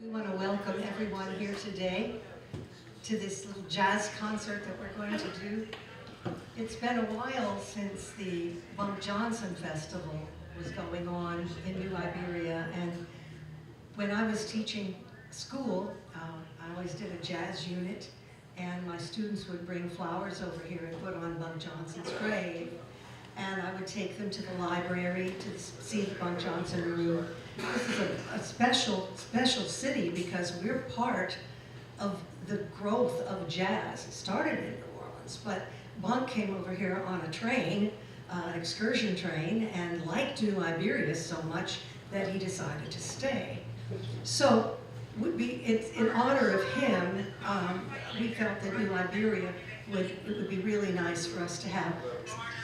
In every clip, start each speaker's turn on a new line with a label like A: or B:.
A: We want to welcome everyone here today to this little jazz concert that we're going to do. It's been a while since the Bunk Johnson Festival was going on in New Iberia, and when I was teaching school, I always did a jazz unit, and my students would bring flowers over here and put on Bunk Johnson's grave, and I would take them to the library to see the Bunk Johnson room. This is a special city because we're part of the growth of jazz. It started in New Orleans, but Bunk came over here on a train, an excursion train, and liked New Iberia so much that he decided to stay. So it's in honor of him, we felt that New Iberia it would be really nice for us to have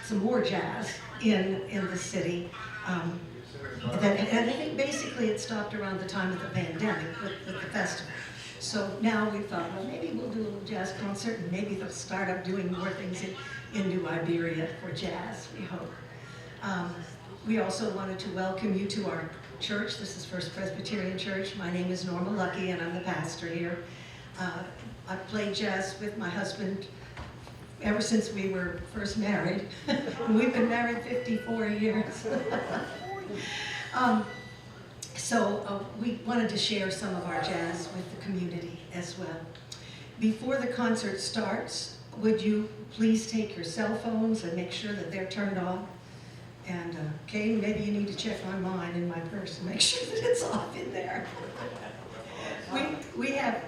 A: some more jazz in the city. And I think basically it stopped around the time of the pandemic with the festival. So now we thought, well, maybe we'll do a little jazz concert, and maybe they'll start up doing more things in New Iberia for jazz, we hope. We also wanted to welcome you to our church. This is First Presbyterian Church. My name is Norma Luckey, and I'm the pastor here. I've played jazz with my husband ever since we were first married. We've been married 54 years. We wanted to share some of our jazz with the community as well. Before the concert starts, would you please take your cell phones and make sure that they're turned off? And Kay, maybe you need to check on mine in my purse and make sure that it's off in there. We have,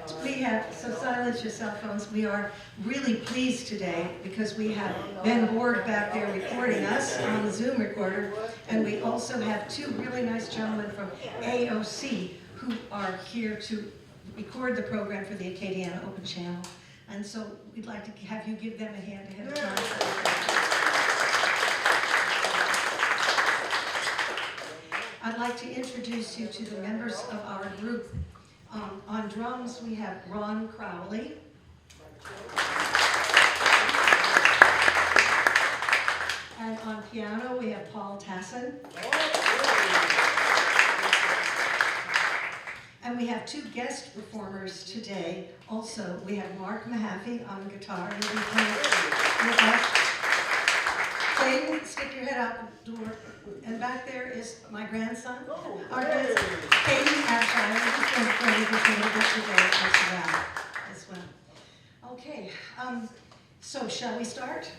A: so silence your cell phones. We are really pleased today because we have Ben Borg back there recording us on the Zoom recorder, and we also have two really nice gentlemen from AOC who are here to record the program for the Acadiana Open Channel. And so we'd like to have you give them a hand ahead of time. I'd like to introduce you to the members of our group. On drums, we have Ron Crowley. And on piano, we have Paul Tassin. And we have two guest performers today. Also, we have Mark Mahaffey on guitar. He'll be playing with us. Clayton, stick your head out the door. And back there is my grandson, our grandson, Clayton Abshire, who's going to play with me today as well. Okay, so shall we start?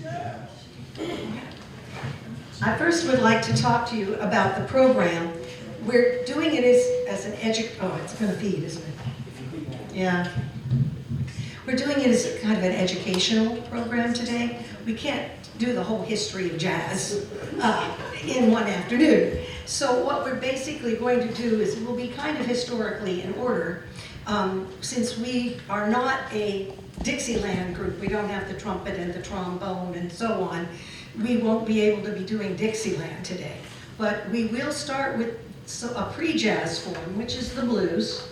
A: Yeah. I first would like to talk to you about the program. We're doing it as an it's going to feed, isn't it? Yeah. We're doing it as kind of an educational program today. We can't do the whole history of jazz in one afternoon. So what we're basically going to do is we'll be kind of historically in order. Since we are not a Dixieland group, we don't have the trumpet and the trombone and so on, we won't be able to be doing Dixieland today. But we will start with a pre-jazz form, which is the blues,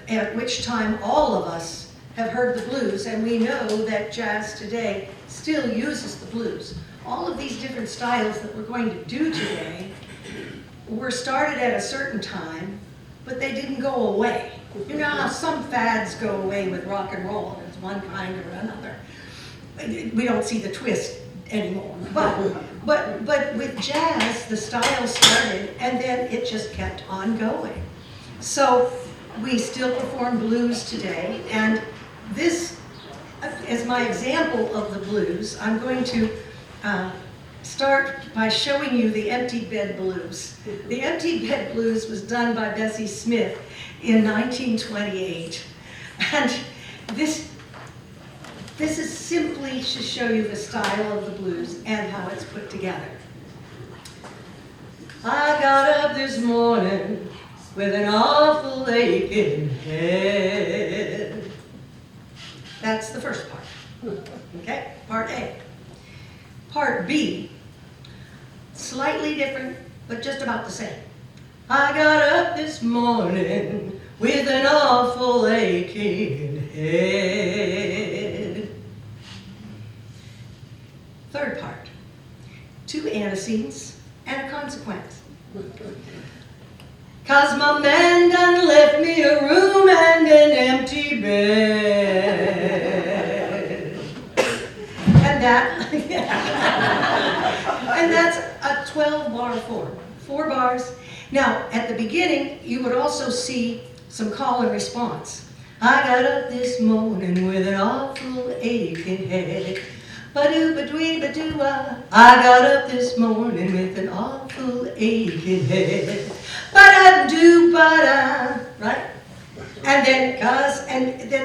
A: at which time all of us have heard the blues, and we know that jazz today still uses the blues. All of these different styles that we're going to do today were started at a certain time, but they didn't go away. You know how some fads go away with rock and roll, it's one kind or another. We don't see the twist anymore. But with jazz, the style started, and then it just kept on going. So we still perform blues today, and this, as my example of the blues, I'm going to start by showing you the Empty Bed Blues. The Empty Bed Blues was done by Bessie Smith in 1928. And this is simply to show you the style of the blues and how it's put together. I got up this morning with an awful aching head. That's the first part. Okay, part A. Part B, slightly different, but just about the same. I got up this morning with an awful aching head. Third part, two antecedents and a consequence. 'cause my man done left me a room and an empty bed. And that, and that's a 12-bar form, 4 bars. Now, at the beginning, you would also see some call and response. I got up this morning with an awful aching head. Ba-doo-ba-dwee-ba-doo-ah. I got up this morning with an awful aching head. Ba-da-doo-ba-da. Right? And then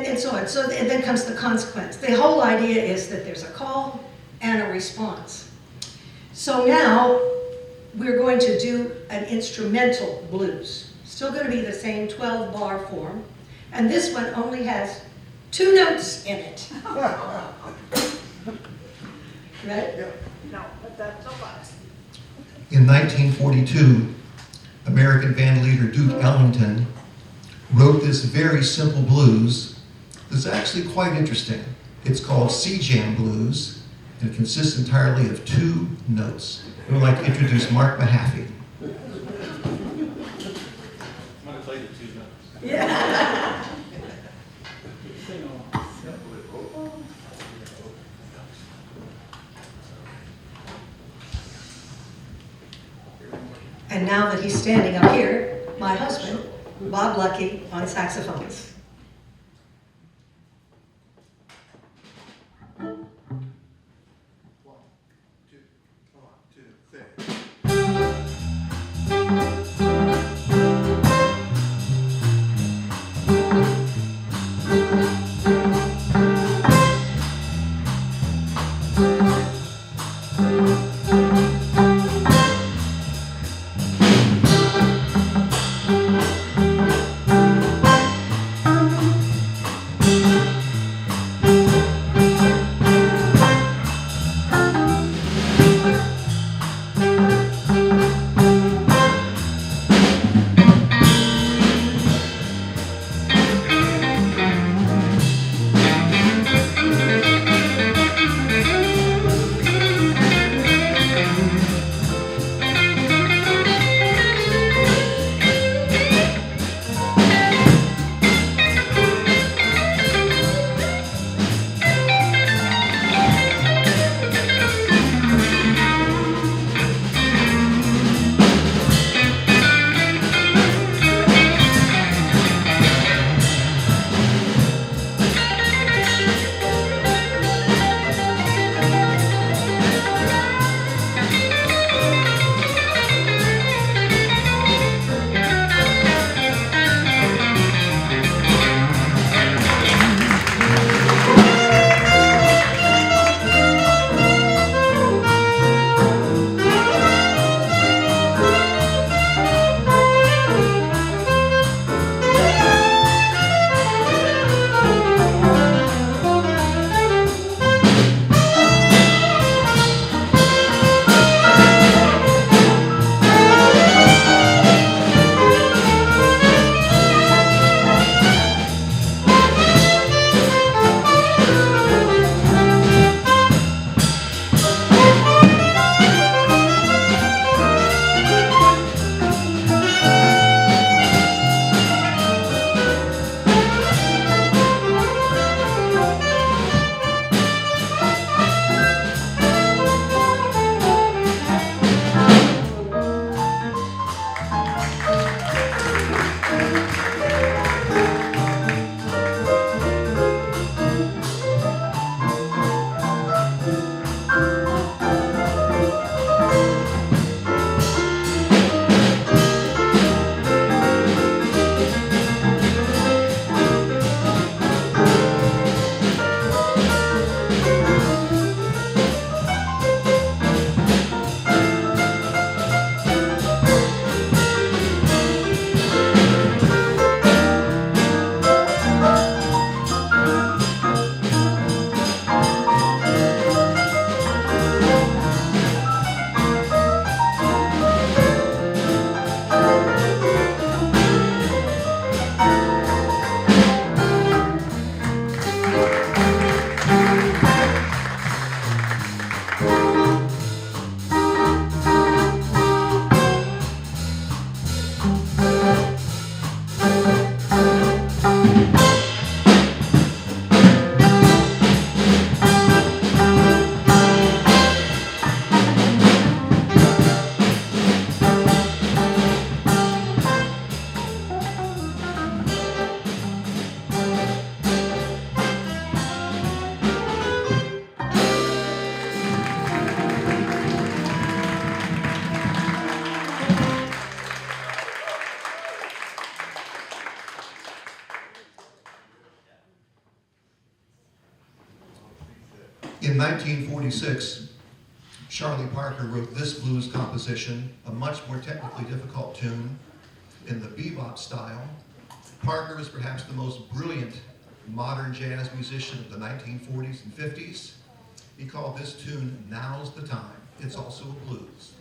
A: and so on. So and then comes the consequence. The whole idea is that there's a call and a response. So now we're going to do an instrumental blues. Still going to be the same 12-bar form. And this one only has 2 notes in it. Right?
B: No, but that's a lot.
C: In 1942, American band leader Duke Ellington wrote this very simple blues that's actually quite interesting. It's called C-Jam Blues, and it consists entirely of 2 notes. I would like to introduce Mark Mahaffey.
D: I'm going to play the 2 notes.
A: Yeah. And now that he's standing up here, my husband, Bob Luckey, on saxophones.
C: 1946, Charlie Parker wrote this blues composition, a much more technically difficult tune in the bebop style. Parker is perhaps the most brilliant modern jazz musician of the 1940s and 50s. He called this tune "Now's the Time." It's also a blues.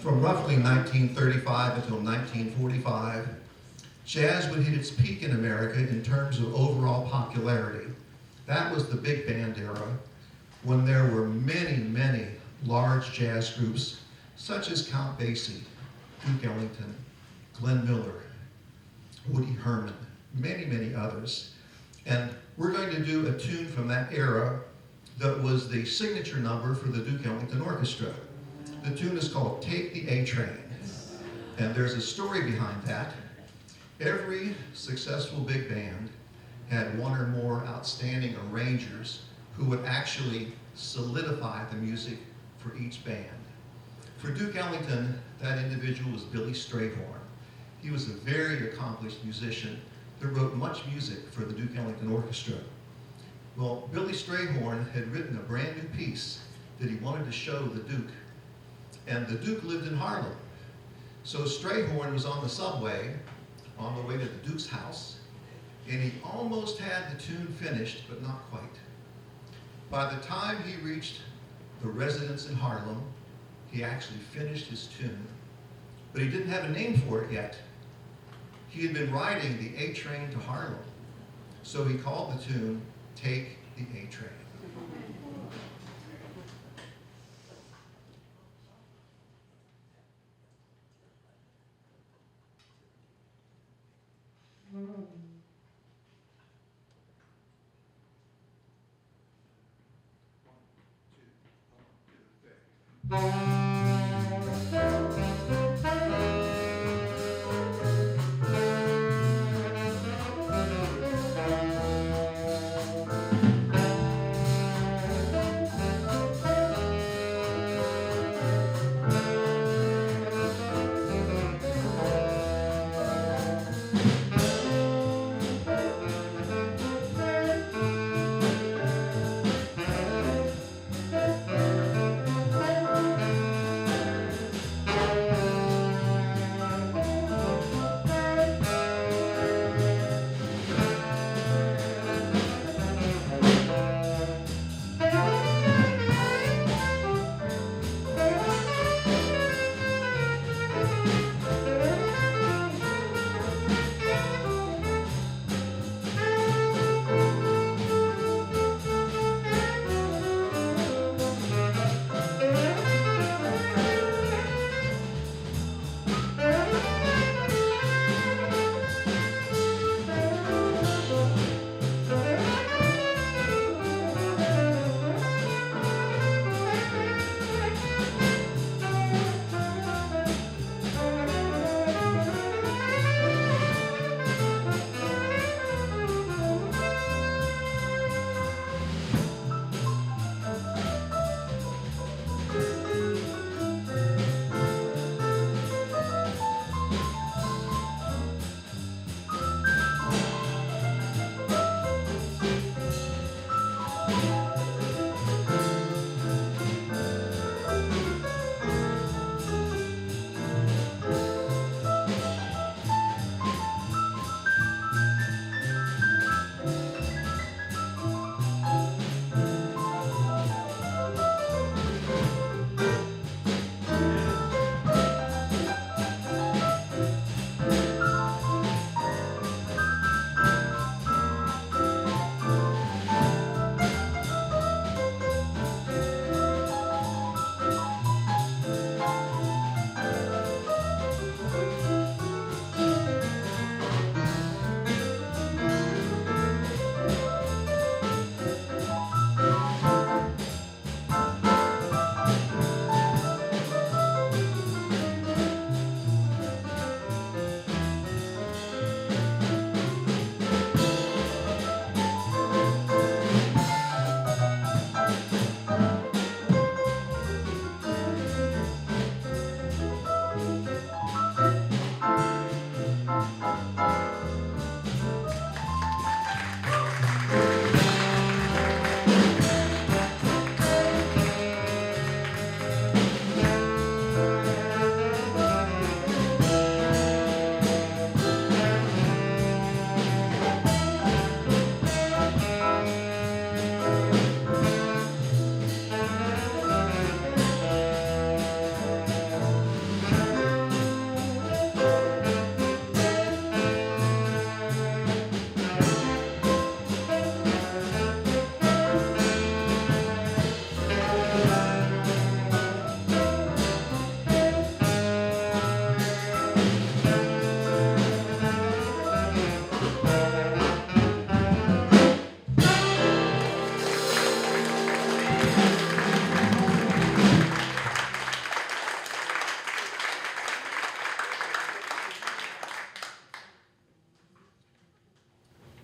C: From roughly 1935 until 1945, jazz would hit its peak in America in terms of overall popularity. That was the big band era, when there were many, many large jazz groups, such as Count Basie, Duke Ellington, Glenn Miller, Woody Herman, many, many others. And we're going to do a tune from that era that was the signature number for the Duke Ellington Orchestra. The tune is called Take the A Train. And there's a story behind that. Every successful big band had one or more outstanding arrangers who would actually solidify the music for each band. For Duke Ellington, that individual was Billy Strayhorn. He was a very accomplished musician that wrote much music for the Duke Ellington Orchestra. Well, Billy Strayhorn had written a brand new piece that he wanted to show the Duke. And the Duke lived in Harlem. So Strayhorn was on the subway on the way to the Duke's house, and he almost had the tune finished, but not quite. By the time he reached the residence in Harlem, he actually finished his tune, but he didn't have a name for it yet. He had been riding the A train to Harlem, so he called the tune Take the A Train.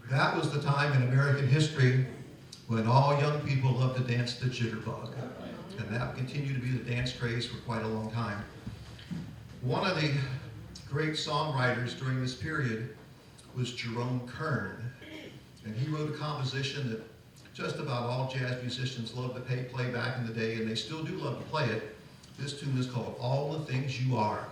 C: That was the time in American history when all young people loved to dance the jitterbug. And that continued to be the dance craze for quite a long time. One of the great songwriters during this period was Jerome Kern. And he wrote a composition that just about all jazz musicians loved to play back in the day, and they still do love to play it. This tune is called All the Things You Are.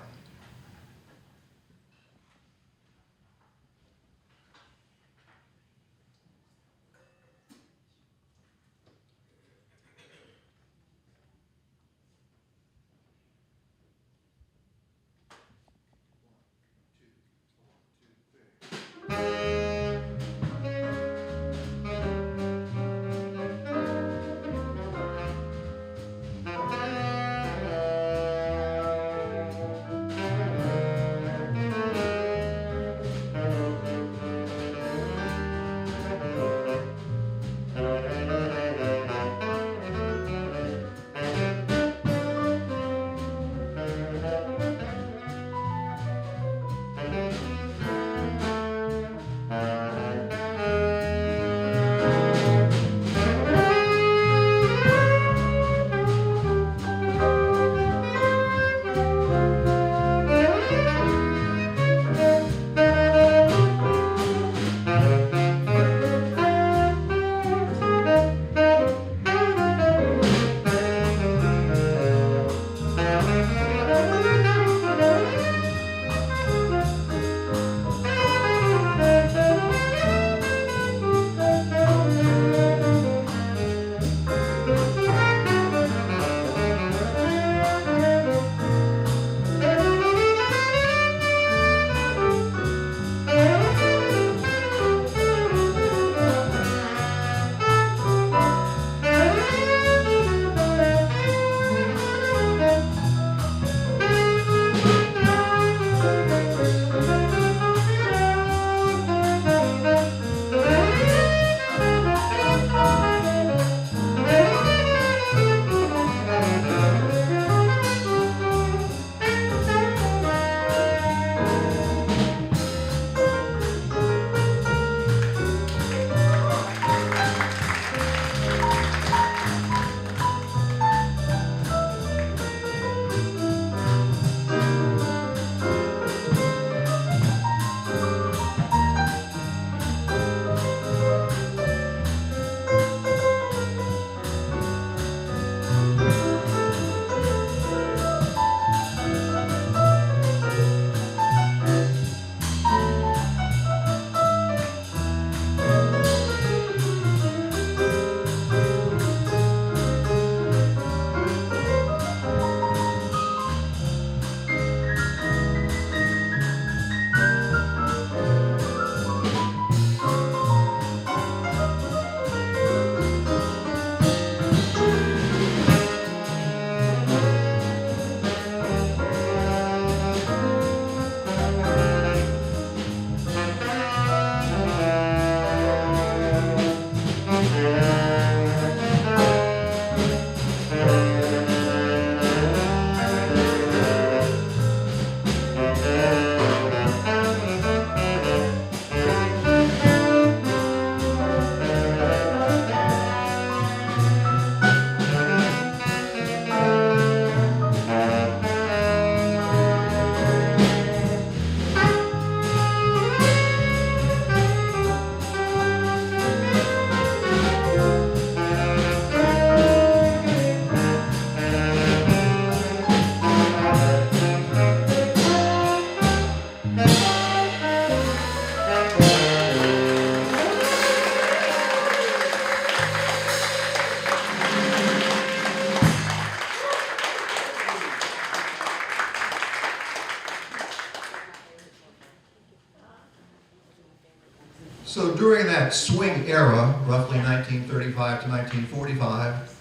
C: So during that swing era, roughly 1935 to 1945,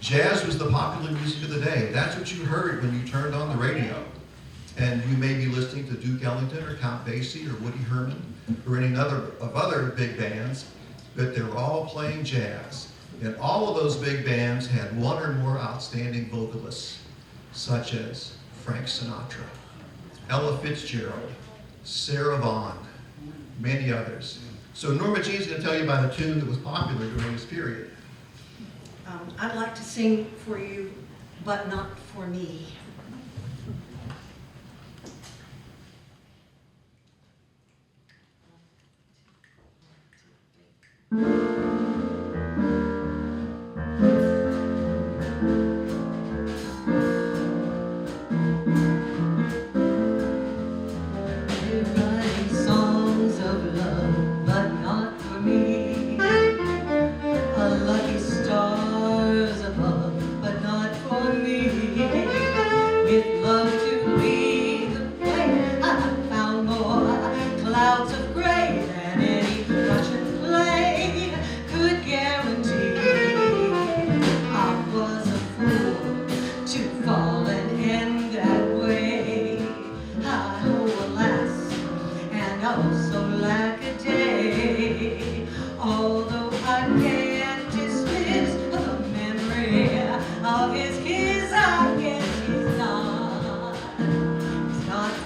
C: jazz was the popular music of the day. That's what you heard when you turned on the radio. And you may be listening to Duke Ellington or Count Basie or Woody Herman or any other big bands, but they were all playing jazz. And all of those big bands had one or more outstanding vocalists, such as Frank Sinatra, Ella Fitzgerald, Sarah Vaughan, many others. So Norma Jean's going to tell you about a tune that was popular during this period.
A: I'd like to sing for you, but not for me.
E: They're writing songs of love, but not for me. A lucky stars above, but not for me. With love to lead the way, I found more clouds of gray than any Russian play could guarantee. I was a fool to fall and end that way. Although I can't dismiss the memory of his kiss, I guess it's not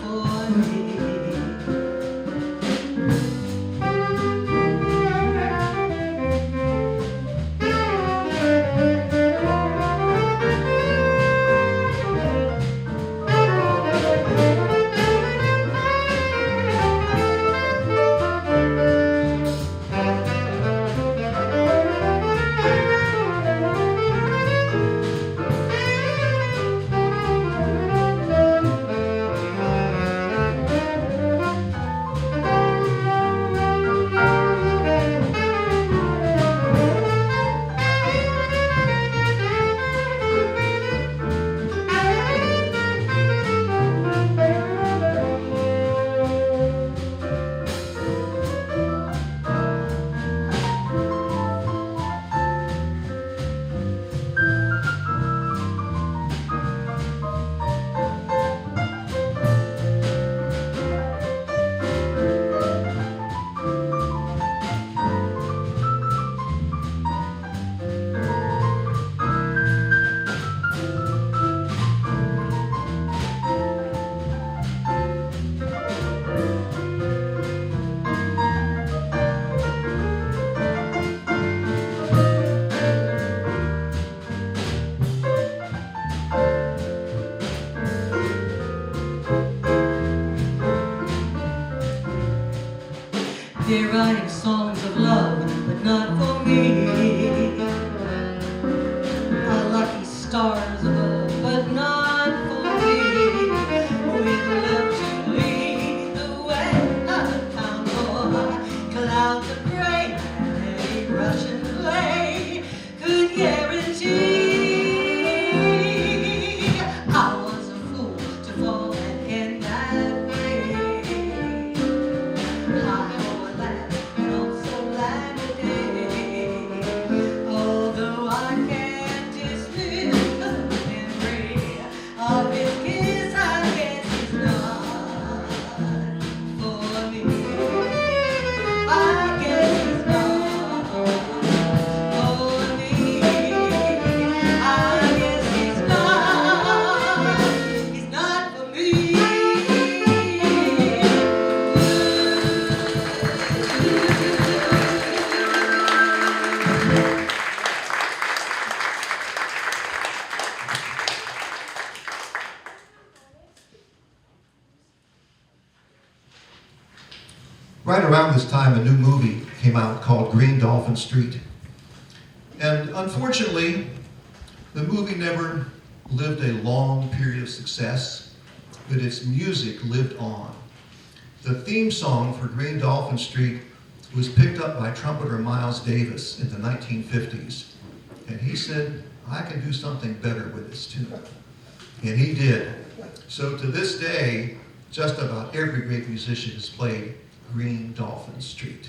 E: for me. I guess it's not for me. I guess it's not for me.
C: Right around this time, a new movie came out called Green Dolphin Street. And unfortunately, the movie never lived a long period of success, but its music lived on. The theme song for Green Dolphin Street was picked up by trumpeter Miles Davis in the 1950s. And he said, I can do something better with this tune. And he did. So to this day, just about every great musician has played Green Dolphin Street.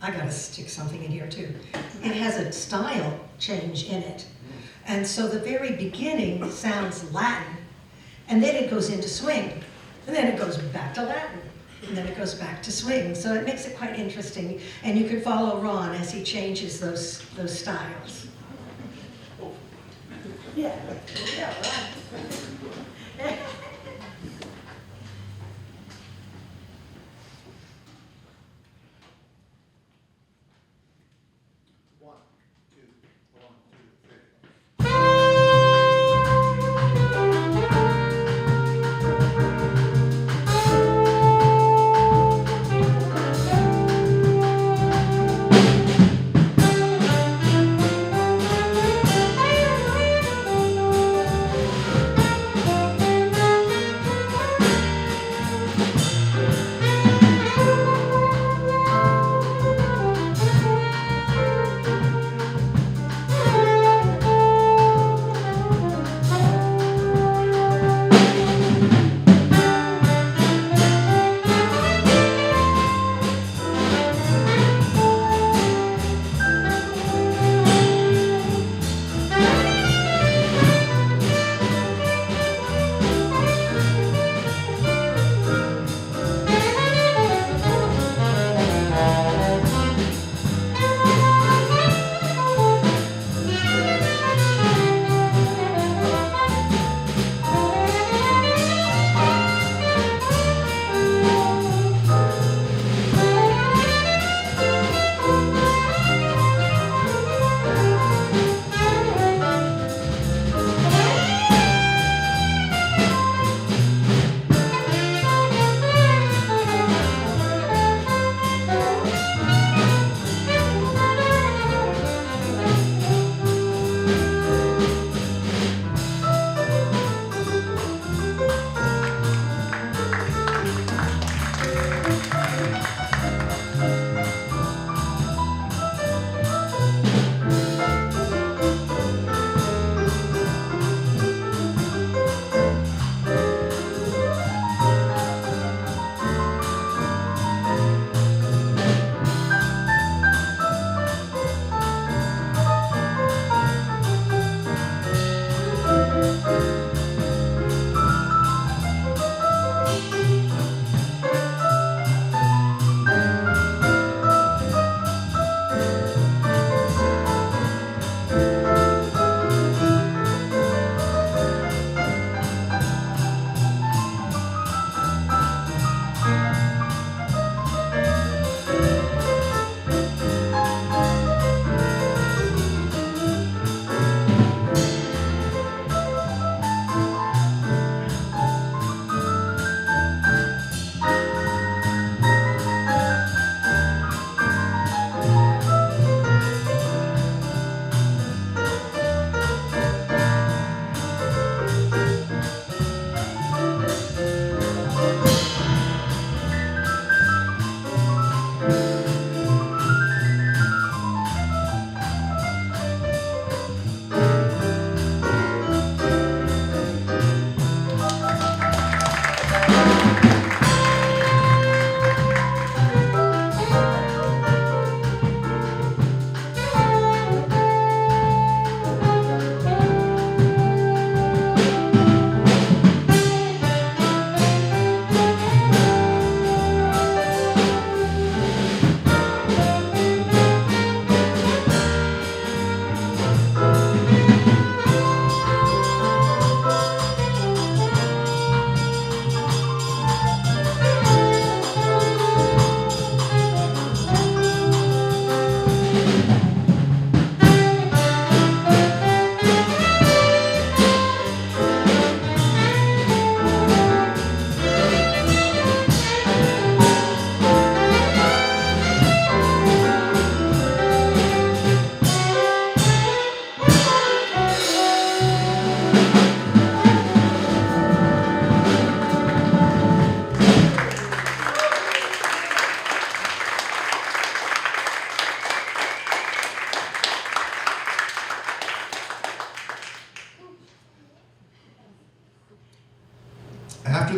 A: I gotta stick something in here too. It has a style change in it. And so the very beginning sounds Latin, and then it goes into swing, and then it goes back to Latin, and then it goes back to swing. So it makes it quite interesting, and you can follow Ron as he changes those styles. Yeah, right.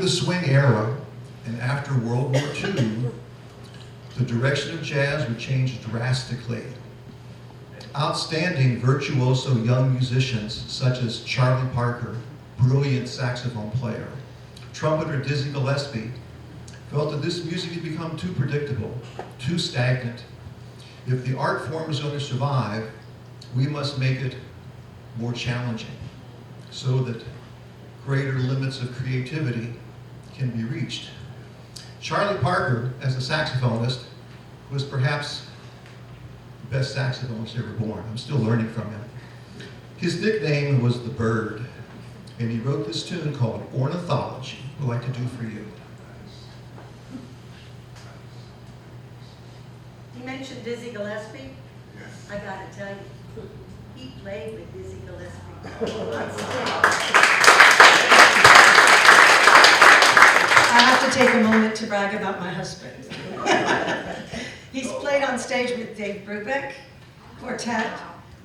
C: the swing era and after World War II, the direction of jazz would change drastically. Outstanding virtuoso young musicians such as Charlie Parker, brilliant saxophone player, trumpeter Dizzy Gillespie, felt that this music had become too predictable, too stagnant. If the art form is going to survive, we must make it more challenging so that greater limits of creativity can be reached. Charlie Parker, as a saxophonist, was perhaps the best saxophonist ever born. I'm still learning from him. His nickname was the Bird, and he wrote this tune called Ornithology. I'd like to do for you.
E: You mentioned Dizzy Gillespie. I gotta tell you, he played with Dizzy Gillespie on stage.
A: I have to take a moment to brag about my husband. He's played on stage with Dave Brubeck Quartet,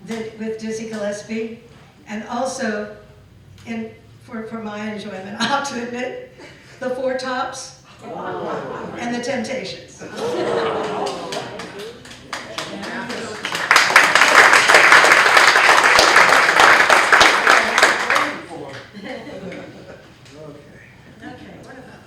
A: with Dizzy Gillespie, and also, for my enjoyment, I have to admit, the Four Tops and the Temptations.
E: Okay, what about?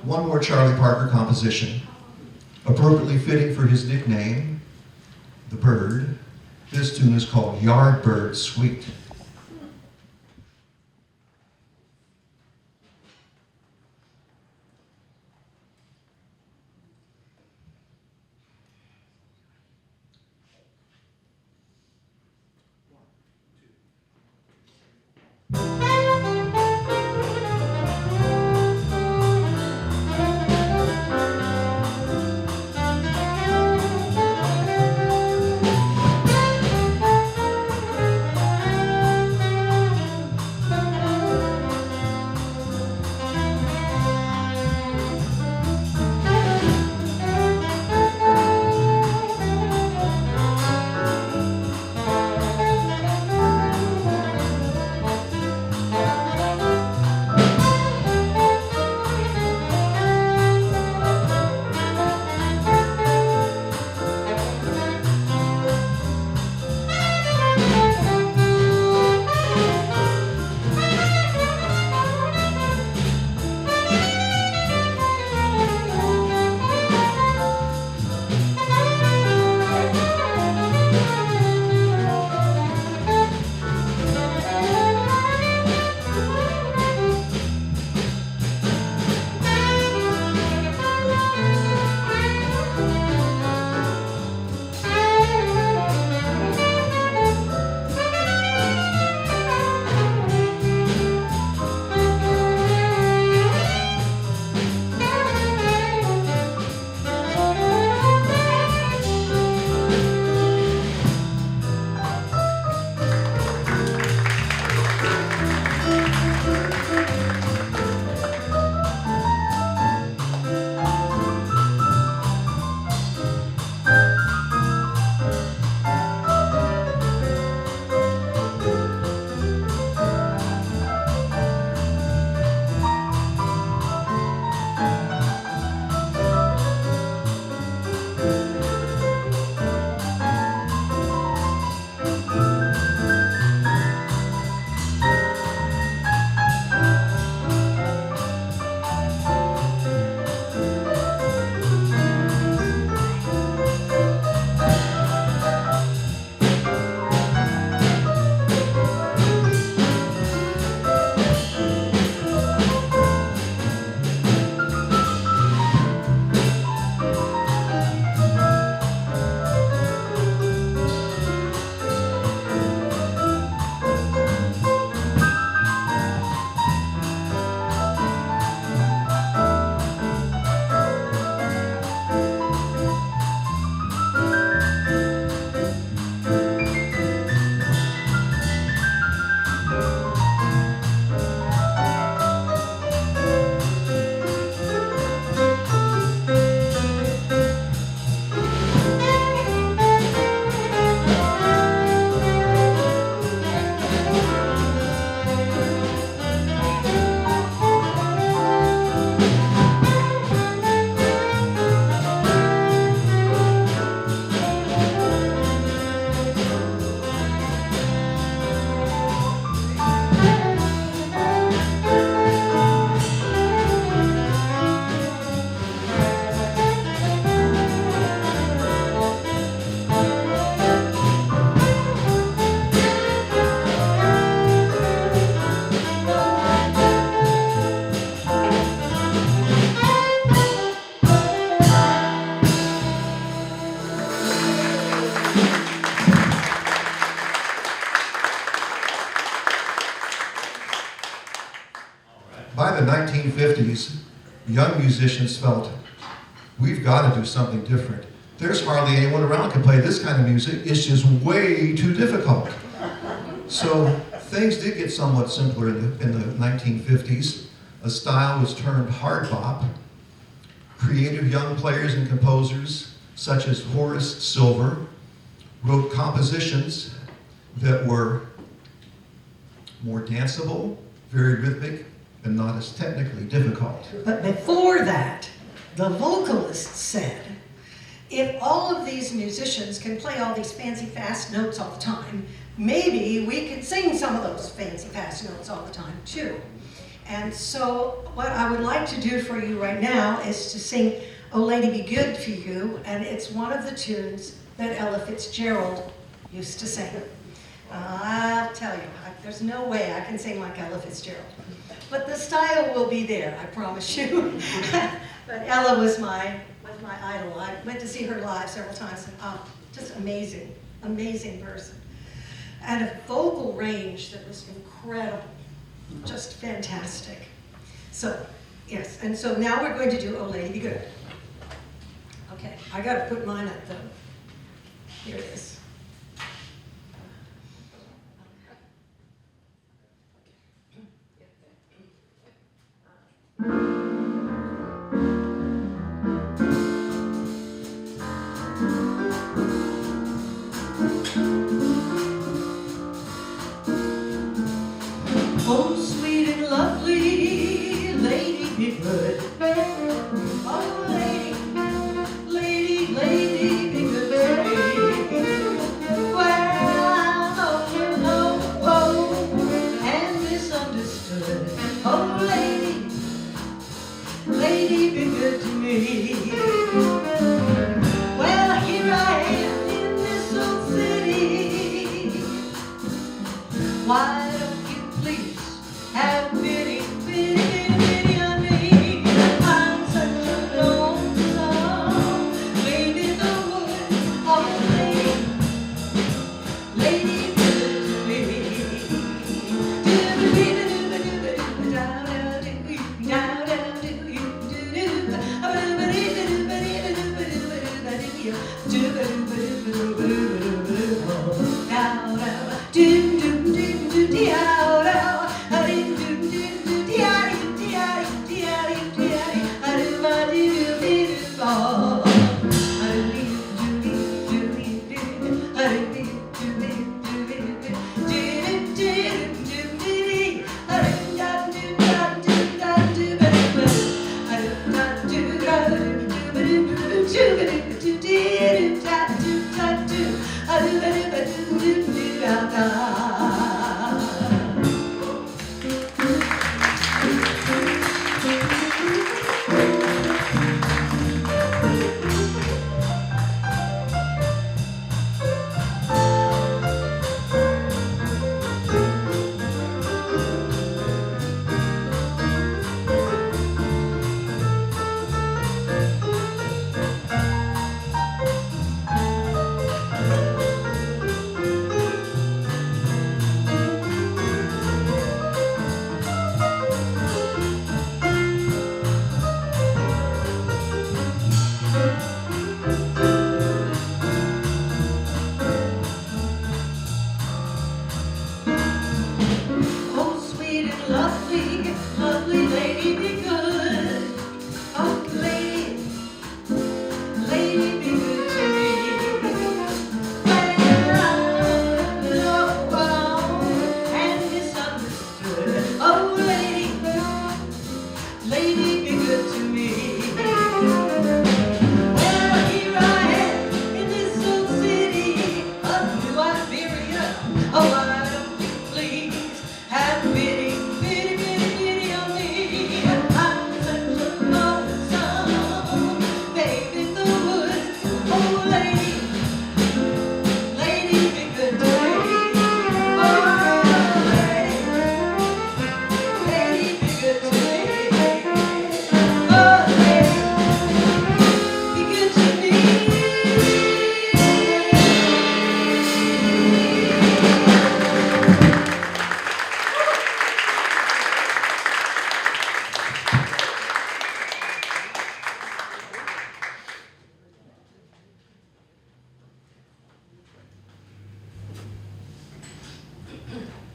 C: one more Charlie Parker composition, appropriately fitting for his nickname, the bird. This tune is called Yardbird Suite. By the 1950s, young musicians felt, we've got to do something different. There's hardly anyone around who can play this kind of music. It's just way too difficult. So things did get somewhat simpler in the 1950s. A style was termed hard bop. Creative young players and composers, such as Horace Silver, wrote compositions that were more danceable, very rhythmic, and not as technically difficult.
A: But before that, the vocalists said, if all of these musicians can play all these fancy fast notes all the time, maybe we could sing some of those fancy fast notes all the time too. And so what I would like to do for you right now is to sing "Oh Lady Be Good" for you, and it's one of the tunes that Ella Fitzgerald used to sing. I'll tell you, there's no way I can sing like Ella Fitzgerald. But the style will be there, I promise you. But Ella was my idol. I went to see her live several times. Just amazing, amazing person. And a vocal range that was incredible, just fantastic. So, yes, and so now we're going to do "Oh Lady Be Good." Okay, I gotta put mine up though. Here it is.
E: Oh, sweet and lovely lady, be good. Oh, lady, be good to me. Well, oh, and misunderstood. Oh, lady, be good to me. Well, here I am in this old city. Why don't you please have pity, pity, pity, pity on me? I'm such a lonesome lady in the woods. Oh, lady, good to me.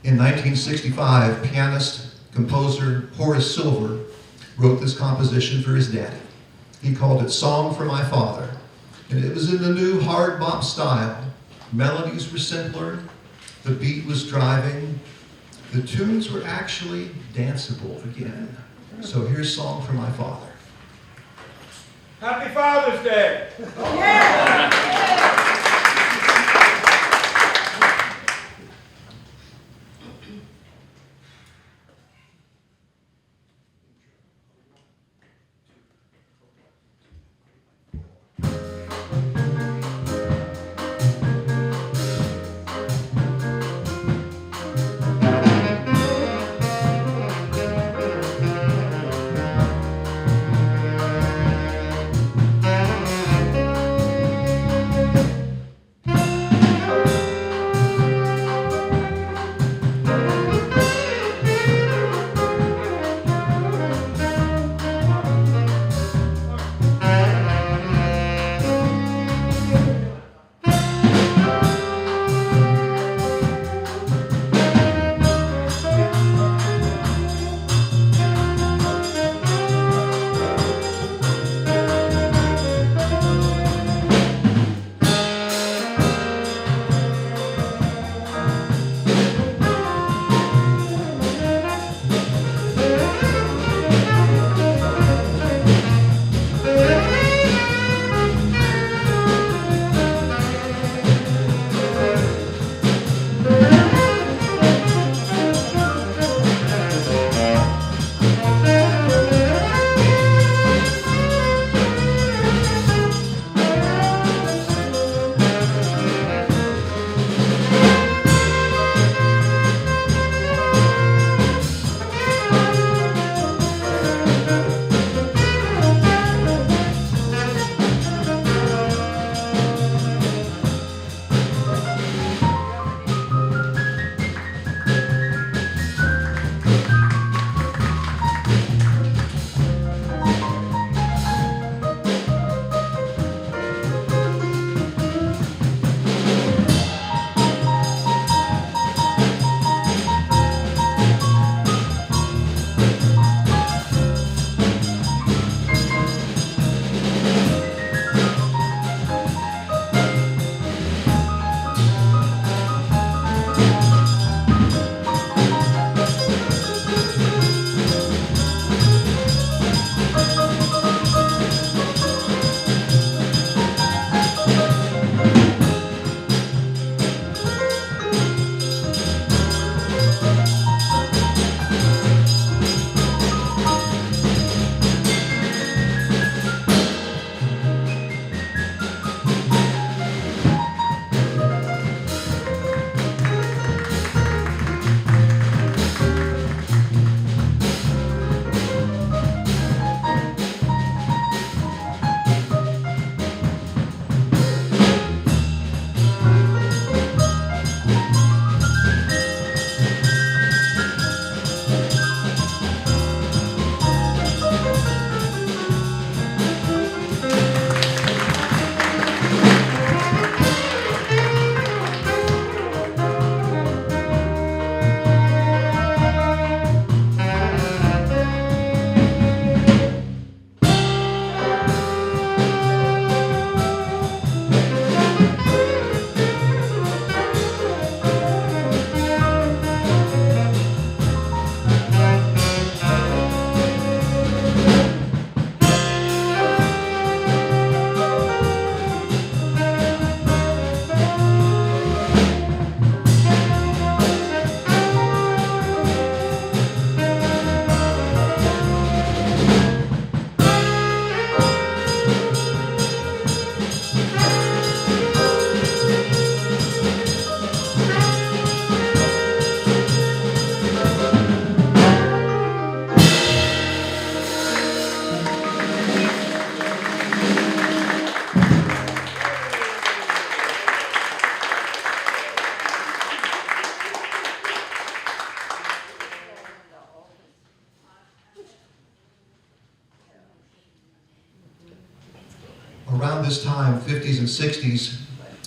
C: In 1965, pianist, composer Horace Silver wrote this composition for his daddy. He called it "Song for My Father," and it was in the new hard bop style. Melodies were simpler, the beat was driving, the tunes were actually danceable again. So here's "Song for My Father."
D: Happy Father's Day!
C: Around this time, 50s and 60s,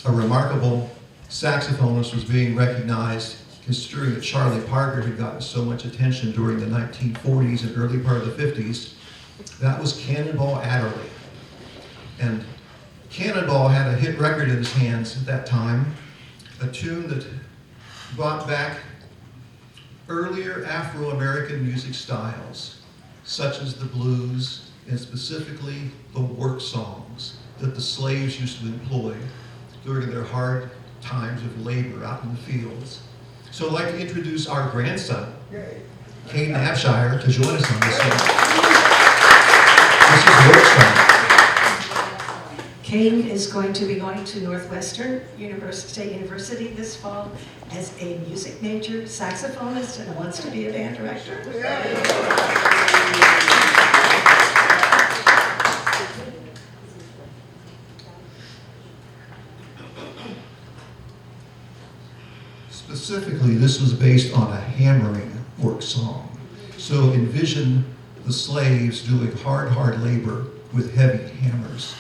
C: a remarkable saxophonist was being recognized, considering that Charlie Parker had gotten so much attention during the 1940s and early part of the 50s. That was Cannonball Adderley. And Cannonball had a hit record in his hands at that time, a tune that brought back earlier Afro-American music styles, such as the blues, and specifically the work songs that the slaves used to employ during their hard times of labor out in the fields. So I'd like to introduce our grandson, Kane Abshire, to join us on this one. This is work song.
A: Kane is going to be going to Northwestern State University this fall as a music major, saxophonist, and wants to be a band director.
C: Specifically, this was based on a hammering work song. So envision the slaves doing hard labor with heavy hammers.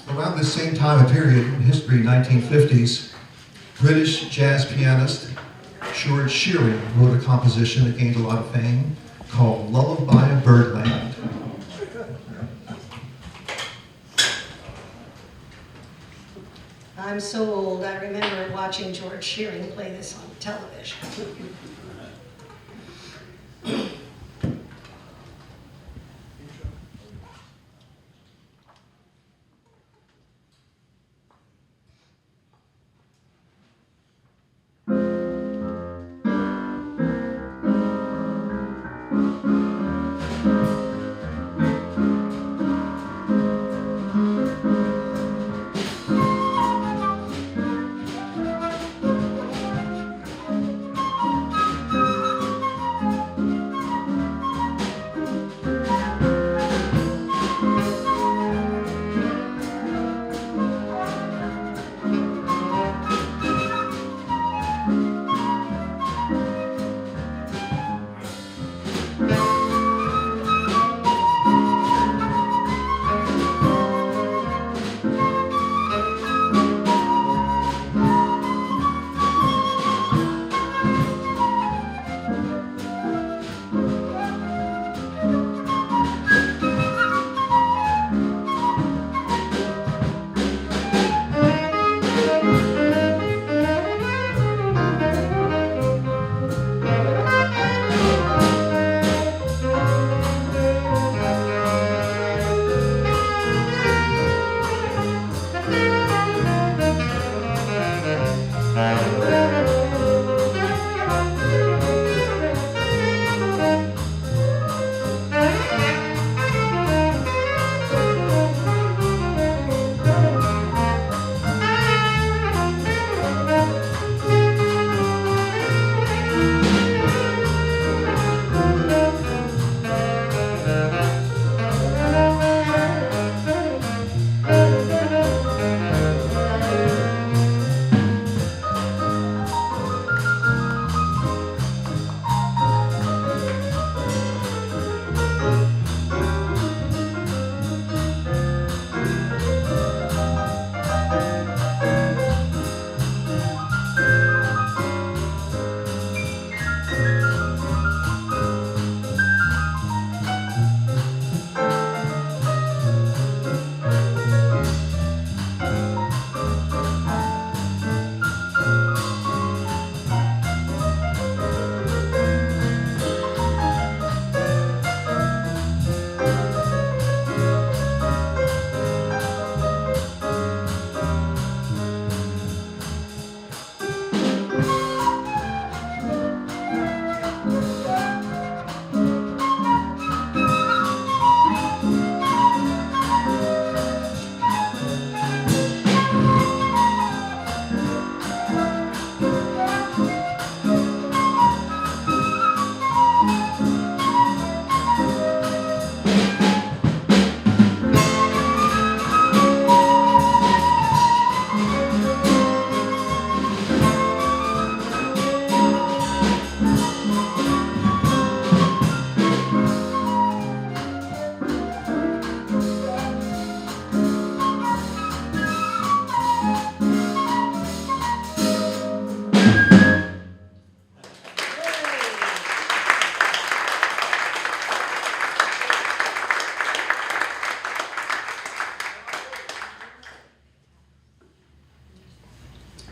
C: Around this same time and period in history, 1950s, British jazz pianist George Shearing wrote a composition that gained a lot of fame called Lullaby of Birdland.
A: I'm so old, I remember watching George Shearing play this on television.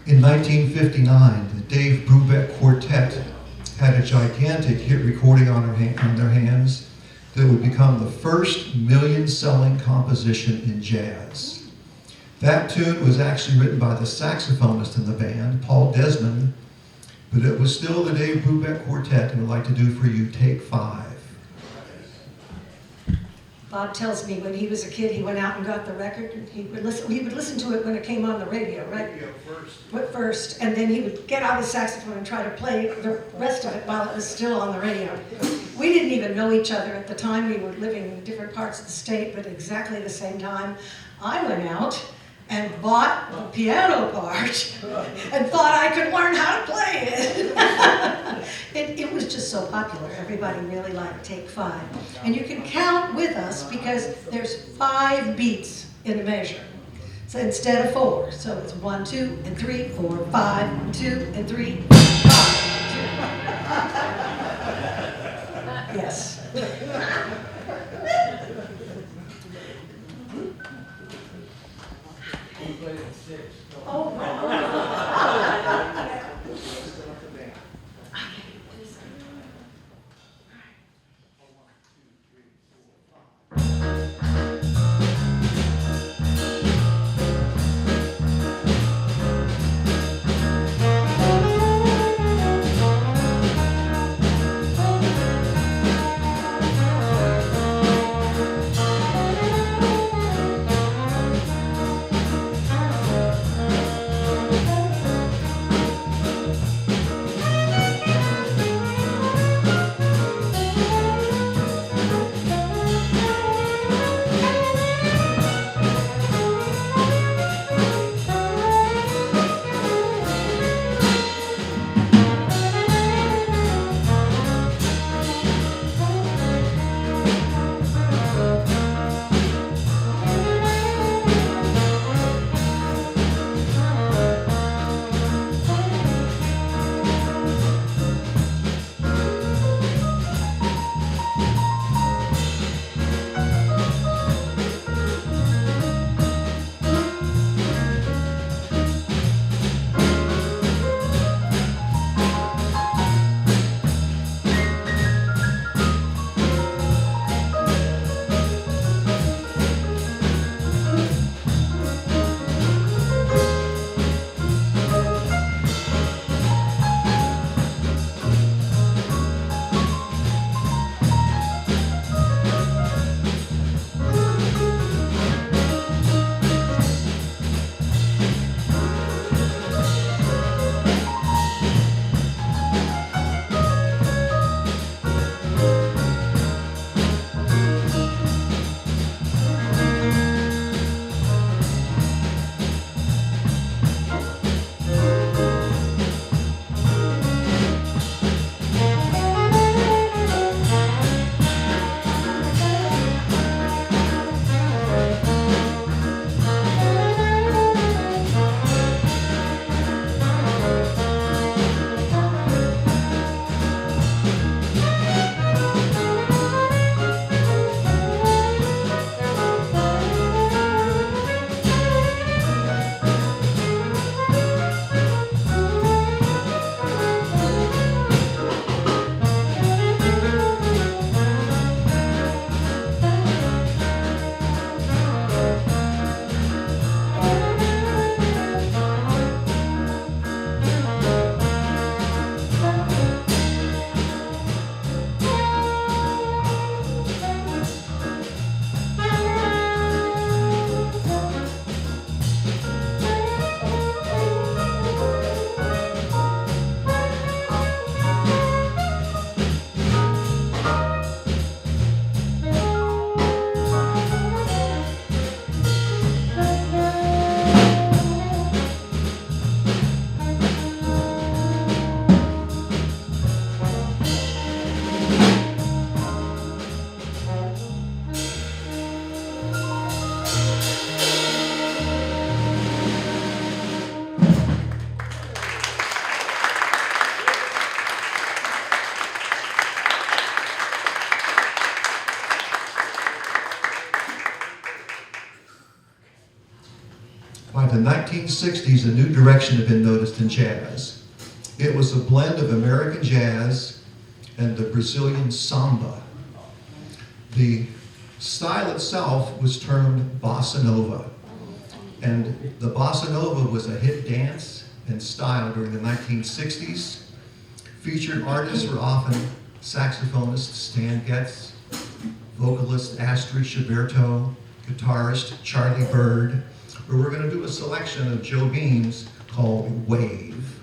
C: In 1959, the Dave Brubeck Quartet had a gigantic hit recording on their hands that would become the first million-selling composition in jazz. That tune was actually written by the saxophonist in the band, Paul Desmond, but it was still the Dave Brubeck Quartet, and I'd like to do for you Take 5.
A: Bob tells me when he was a kid, he went out and got the record, and he would listen to it when it came on the radio, right? First, and then he would get out his saxophone and try to play the rest of it while it was still on the radio. We didn't even know each other at the time. We were living in different parts of the state, but exactly the same time. I went out and bought the piano part and thought I could learn how to play it. It was just so popular. Everybody really liked Take 5. And you can count with us because there's 5 beats in the measure. So instead of 4, so it's 1, 2, and 3, 4, 5, 1, 2, and 3, 5, 2. Yes.
C: By the 1960s, a new direction had been noticed in jazz. It was a blend of American jazz and the Brazilian samba. The style itself was termed bossa nova, and the bossa nova was a hit dance and style during the 1960s. Featured artists were often saxophonist Stan Getz, vocalist Astrid Gilberto, guitarist Charlie Bird, but we're going to do a selection of Joe Beam's called Wave.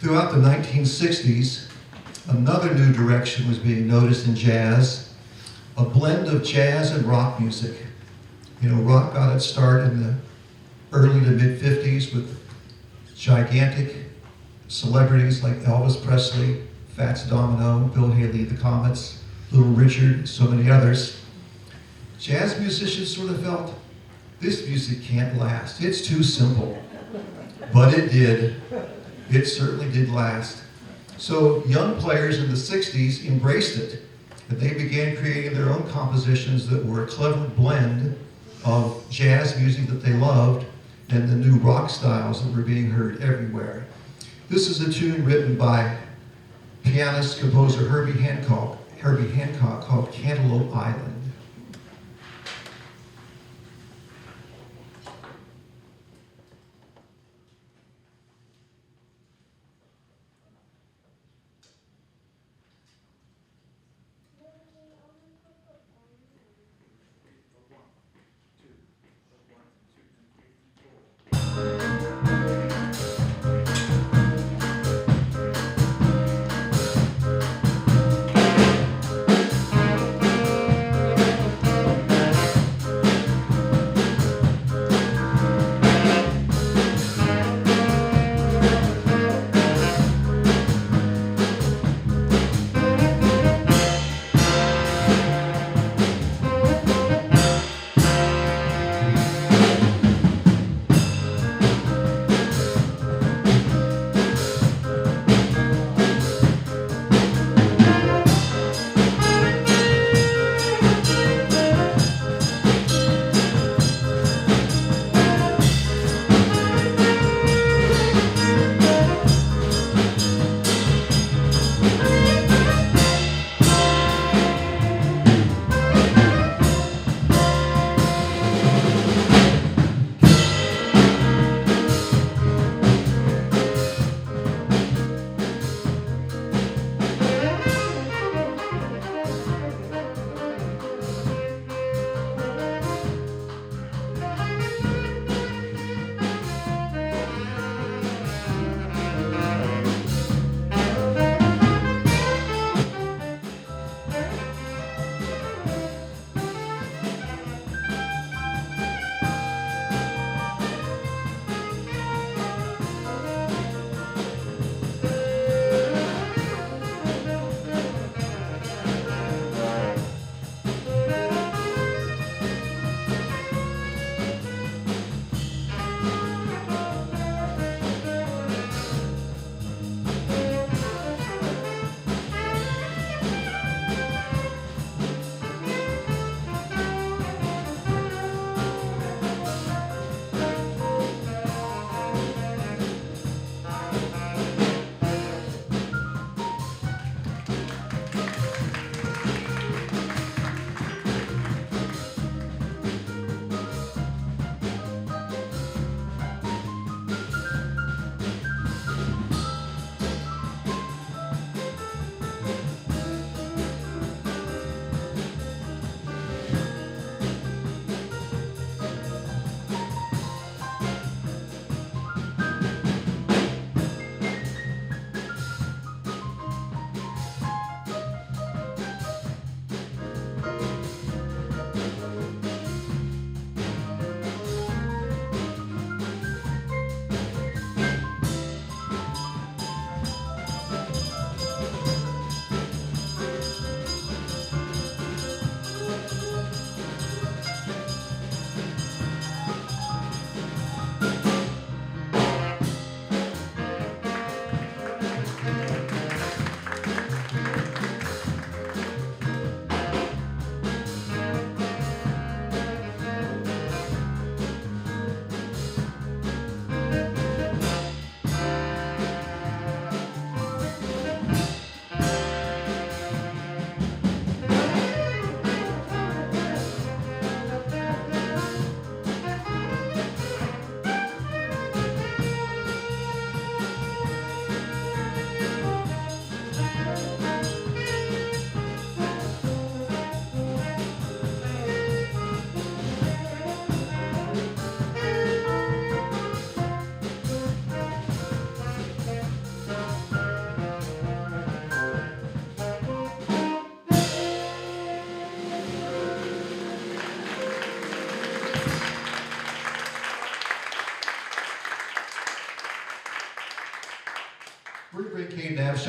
C: Throughout the 1960s, another new direction was being noticed in jazz, a blend of jazz and rock music. You know, rock got its start in the early to mid 50s with gigantic celebrities like Elvis Presley, Fats Domino, Bill Haley, the Comets, Little Richard, so many others. Jazz musicians sort of felt, this music can't last, it's too simple. But it did. It certainly did last. So young players in the 60s embraced it, and they began creating their own compositions that were a clever blend of jazz music that they loved and the new rock styles that were being heard everywhere. This is a tune written by pianist composer Herbie Hancock called Cantaloupe Island.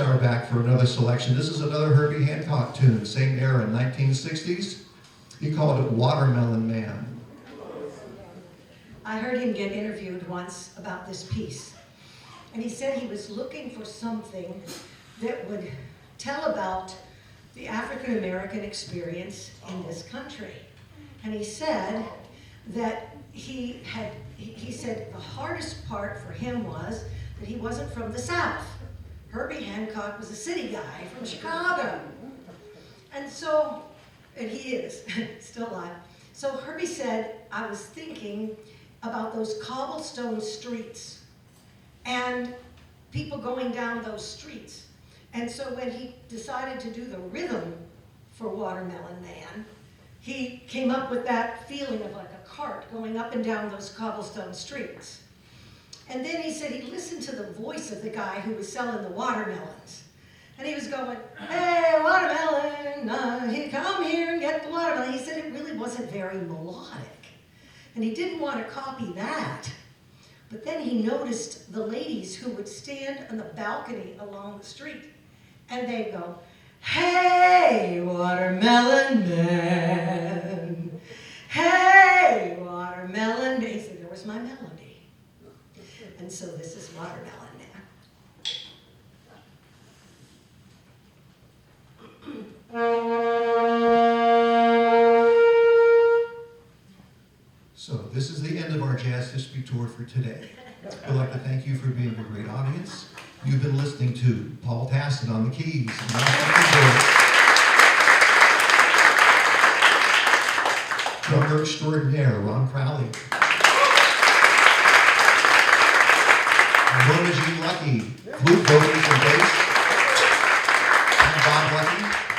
C: Shower back for another selection. This is another Herbie Hancock tune, same era, 1960s. He called it Watermelon Man.
A: I heard him get interviewed once about this piece. And he said he was looking for something that would tell about the African American experience in this country. And he said that he said the hardest part for him was that he wasn't from the South. Herbie Hancock was a city guy from Chicago. And so, and he is, still alive. So Herbie said, I was thinking about those cobblestone streets and people going down those streets. And so when he decided to do the rhythm for Watermelon Man, he came up with that feeling of like a cart going up and down those cobblestone streets. And then he said he listened to the voice of the guy who was selling the watermelons. And he was going, hey, watermelon, come here and get the watermelon. He said it really wasn't very melodic. And he didn't want to copy that. But then he noticed the ladies who would stand on the balcony along the street. And they'd go, hey, watermelon man. Hey, watermelon man. He said, there was my melody. And so this is Watermelon
C: So this is the end of our Jazz History Tour for today. We'd like to thank you for being a great audience. You've been listening to Paul Tassin on the keys. Drummer extraordinaire, Ron Crowley. Norma Jean Luckey, flute, vocals, and bass. And Bob Luckey.